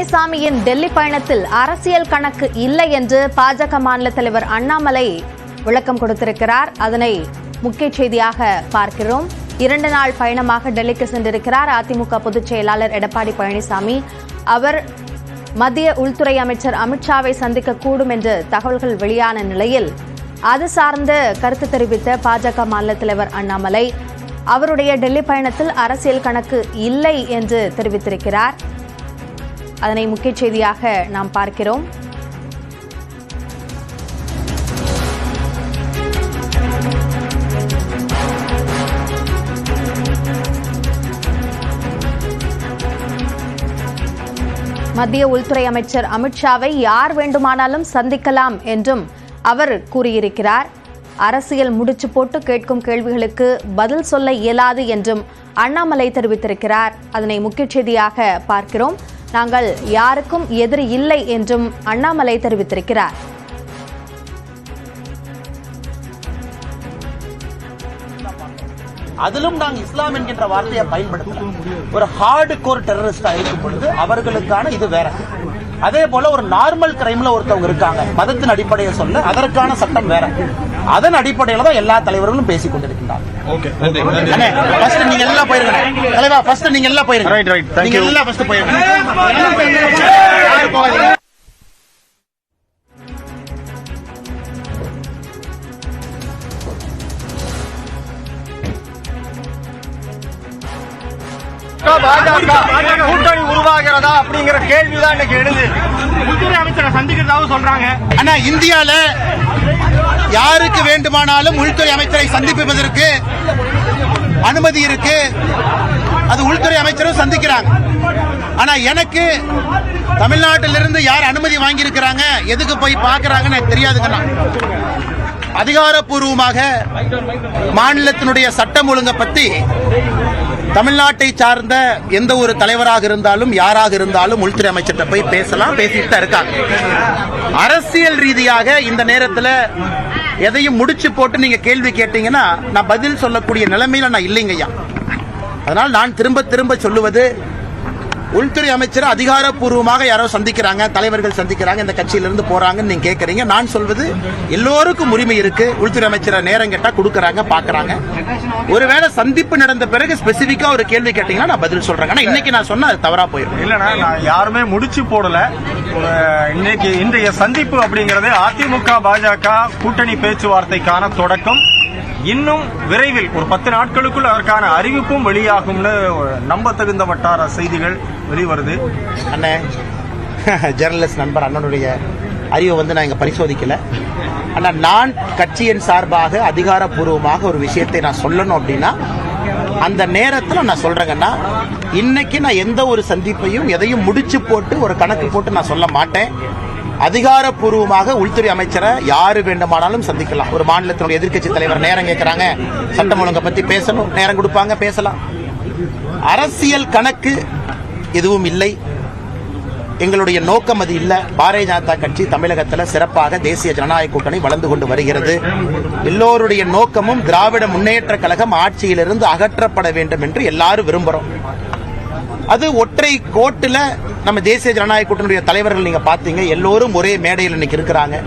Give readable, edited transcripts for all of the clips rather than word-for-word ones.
பழனிசாமியின் டெல்லி பயணத்தில் அரசியல் கணக்கு இல்லை என்று பாஜக மாநில தலைவர் அண்ணாமலை விளக்கம் கொடுத்திருக்கிறார். அதனை முக்கிய செய்தியாக பார்க்கிறோம். 2 நாள் பயணமாக டெல்லிக்கு சென்றிருக்கிறார் அதிமுக பொதுச் செயலாளர் எடப்பாடி பழனிசாமி. அவர் மத்திய உள்துறை அமைச்சர் அமித்ஷாவை சந்திக்கக்கூடும் என்று தகவல்கள் வெளியான நிலையில் அது சார்ந்த கருத்து தெரிவித்த பாஜக மாநில தலைவர் அண்ணாமலை அவருடைய டெல்லி பயணத்தில் அரசியல் கணக்கு இல்லை என்று தெரிவித்திருக்கிறார். அதனை முக்கிய செய்தியாக நாம் பார்க்கிறோம். மத்திய உள்துறை அமைச்சர் அமித்ஷாவை யார் வேண்டுமானாலும் சந்திக்கலாம் என்றும் அவர் கூறியிருக்கிறார். அரசியல் முடிச்சு போட்டு கேட்கும் கேள்விகளுக்கு பதில் சொல்ல இயலாது என்றும் அண்ணாமலை தெரிவித்திருக்கிறார். அதனை முக்கிய செய்தியாக பார்க்கிறோம். நாங்கள் யாருக்கும் எதிரி இல்லை என்றும் அண்ணாமலை தெரிவித்திருக்கிறார். அதிலும் நாங்கள் இஸ்லாம் என்கின்ற வார்த்தையை பயன்படுத்தலாம். ஒரு ஹார்டு கோர் டெரரிஸ்டா இருக்கும் பொழுது அவர்களுக்கான இது வேற. அதே போல ஒரு நார்மல் கிரைம்ல ஒருத்தவங்க இருக்காங்க, மதத்தின் அடிப்படையை சொல்ல அதற்கான சட்டம் வேற. அதன் அடிப்படையில தான் எல்லா தலைவர்களும் பேசிக் கொண்டிருக்கின்றார்கள். நீங்க எல்லாம் போயிருங்க தலைவா, ஃபர்ஸ்ட் நீங்க எல்லாம் போயிருங்க. நீங்க எல்லாம் ஃபர்ஸ்ட் போயிருங்க. கூட்டணி உருவாகிறதா அப்படிங்கிற கேள்விதான் இன்னைக்கு எழுது. உள்துறை அமைச்சரை சந்திக்கிறதாவும் சொல்றாங்க. ஆனா இந்தியால யாருக்கு வேண்டுமானாலும் உள்துறை அமைச்சரை சந்திப்பதற்கு அனுமதி இருக்கு. அது உள்துறை அமைச்சரும் சந்திக்கிறாங்க. ஆனா எனக்கு தமிழ்நாட்டிலிருந்து யார் அனுமதி வாங்கி இருக்கிறாங்க, எதுக்கு போய் பாக்குறாங்கன்னு எனக்கு தெரியாதுங்கண்ணா. அதிகாரப்பூர்வமாக மாநிலத்தினுடைய சட்டம் ஒழுங்கை பத்தி தமிழ்நாட்டை சார்ந்த எந்த ஒரு தலைவராக இருந்தாலும் யாராக இருந்தாலும் உள்துறை அமைச்சர்கிட்ட போய் பேசலாம், பேசிட்டு தான் இருக்காங்க. அரசியல் ரீதியாக இந்த நேரத்தில் எதையும் முடிச்சு போட்டு நீங்க கேள்வி கேட்டீங்கன்னா நான் பதில் சொல்லக்கூடிய நிலைமையில நான் இல்லைங்கய்யா. அதனால் நான் திரும்ப திரும்ப சொல்லுவது, உள்துறை அமைச்சர் அதிகாரப்பூர்வமாக யாரோ சந்திக்கிறாங்க, தலைவர்கள் சந்திக்கிறாங்க, இந்த கட்சியிலிருந்து போறாங்கன்னு நீங்க கேட்கறீங்க. நான் சொல்வது எல்லோருக்கும் உரிமை இருக்கு. உள்துறை அமைச்சரை நேரம் கேட்டா கொடுக்கறாங்க, பாக்குறாங்க. ஒருவேளை சந்திப்பு நடந்த பிறகு ஸ்பெசிபிக்கா ஒரு கேள்வி கேட்டீங்கன்னா நான் பதில் சொல்றேன். ஆனா இன்னைக்கு நான் சொன்னா அது தவறா போயிடும். இல்லன்னா நான் யாருமே முடிச்சு போடல. இன்னைக்கு இன்றைய சந்திப்பு அப்படிங்கிறது அதிமுக பாஜக கூட்டணி பேச்சுவார்த்தைக்கான தொடக்கம். இன்னும் விரைவில் ஒரு 10 நாட்களுக்குள் அதற்கான அறிவிப்பும் வெளியாகும்னு நம்ப தகுந்த வட்டார செய்திகள் வெளிவருது. அண்ணே, ஜெர்னலிஸ்ட் நண்பர் அண்ணனுடைய அறிவை நான் இங்க பரிசோதிக்கல. ஆனா நான் கட்சியின் சார்பாக அதிகாரப்பூர்வமாக ஒரு விஷயத்தை நான் சொல்லணும் அப்படின்னா அந்த நேரத்தில் நான் சொல்றேங்கன்னா, இன்னைக்கு நான் எந்த ஒரு சந்திப்பையும் எதையும் முடிச்சு போட்டு ஒரு கணக்கு போட்டு நான் சொல்ல மாட்டேன். அதிகாரப்பூர்வமாக உள்துறை அமைச்சரை யாரு வேண்டுமானாலும் சந்திக்கலாம். ஒரு மாநிலத்தினுடைய எதிர்க்கட்சி தலைவர் நேரம் கேட்கிறாங்க, சட்டம் ஒழுங்கை பத்தி பேசணும், நேரம் கொடுப்பாங்க, பேசலாம். அரசியல் கணக்கு எதுவும் இல்லை. எங்களுடைய நோக்கம் அது இல்லை. பாரதிய ஜனதா கட்சி தமிழகத்தில் சிறப்பாக தேசிய ஜனநாயக கூட்டணி வளர்ந்து கொண்டு வருகிறது. எல்லோருடைய நோக்கமும் திராவிட முன்னேற்ற கழகம் ஆட்சியிலிருந்து அகற்றப்பட வேண்டும் என்று எல்லாரும் விரும்புறோம். அது ஒற்றை கோட்டில் நம்ம தேசிய ஜனநாயக கூட்டணியுடைய தலைவர்கள் நீங்க பாத்தீங்க, எல்லோரும் ஒரே மேடையில் இன்னைக்கு இருக்கிறாங்க.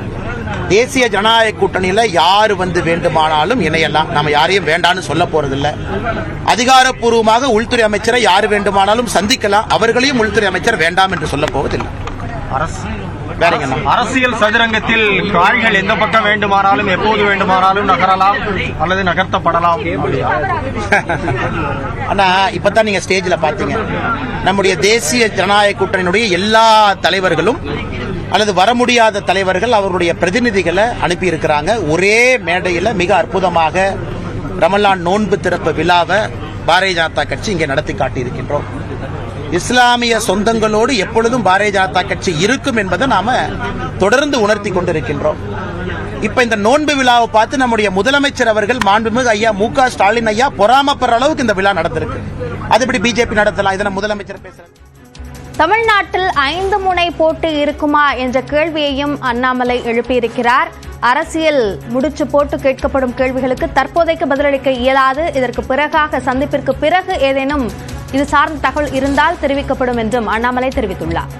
தேசிய ஜனநாயக கூட்டணியில யாரு வேண்டுமானாலும் இணையலாம். நம்ம யாரையும் வேண்டான்னு சொல்ல போறதில்லை. அதிகாரப்பூர்வமாக உள்துறை அமைச்சரை யாரு வேண்டுமானாலும் சந்திக்கலாம். அவர்களையும் உள்துறை அமைச்சர் வேண்டாம் என்று சொல்ல போவதில்லை. அரசியல் சதுரங்கத்தில் காய்கள் எந்த பக்கம் வேண்டுமானாலும் எப்போது வேண்டுமானாலும் நகரலாம் அல்லது நகர்த்தப்படலாம். ஆனா இப்பதான் நீங்க ஸ்டேஜ்ல பாத்தீங்க, நம்முடைய தேசிய ஜனநாயக கூட்டணியினுடைய எல்லா தலைவர்களும் அல்லது வர முடியாத தலைவர்கள் அவருடைய பிரதிநிதிகளை அனுப்பி இருக்கிறாங்க. ஒரே மேடையில் மிக அற்புதமாக ரமலான் நோன்பு திறப்பு விழாவை பாரதிய ஜனதா கட்சி இங்கே நடத்தி காட்டியிருக்கின்றோம். இஸ்லாமிய சொந்தங்களோடு எப்பொழுதும் பாரதிய ஜனதா கட்சி இருக்கும் என்பதை நாம தொடர்ந்து உணர்த்தி கொண்டிருக்கின்றோம். இப்ப இந்த நோன்பு விழாவை பார்த்து நம்முடைய முதலமைச்சர் அவர்கள் மாண்புமிகு ஐயா மு.க. ஸ்டாலின் ஐயா பொறாமப்படுற அளவுக்கு இந்த விழா நடந்திருக்கு. அது எப்படி பிஜேபி நடத்தலாம்? இதை முதலமைச்சர் பேசுறாரு. தமிழ்நாட்டில் 5 முனை போட்டி இருக்குமா என்ற கேள்வியையும் அண்ணாமலை எழுப்பியிருக்கிறார். அரசியல் முடிச்சு போட்டு கேட்கப்படும் கேள்விகளுக்கு தற்போதைக்கு பதிலளிக்க இயலாது. இதற்கு பிறகாக சந்திப்பிற்கு பிறகு ஏதேனும் இது சார்ந்த தகவல் இருந்தால் தெரிவிக்கப்படும் என்றும் அண்ணாமலை தெரிவித்துள்ளார்.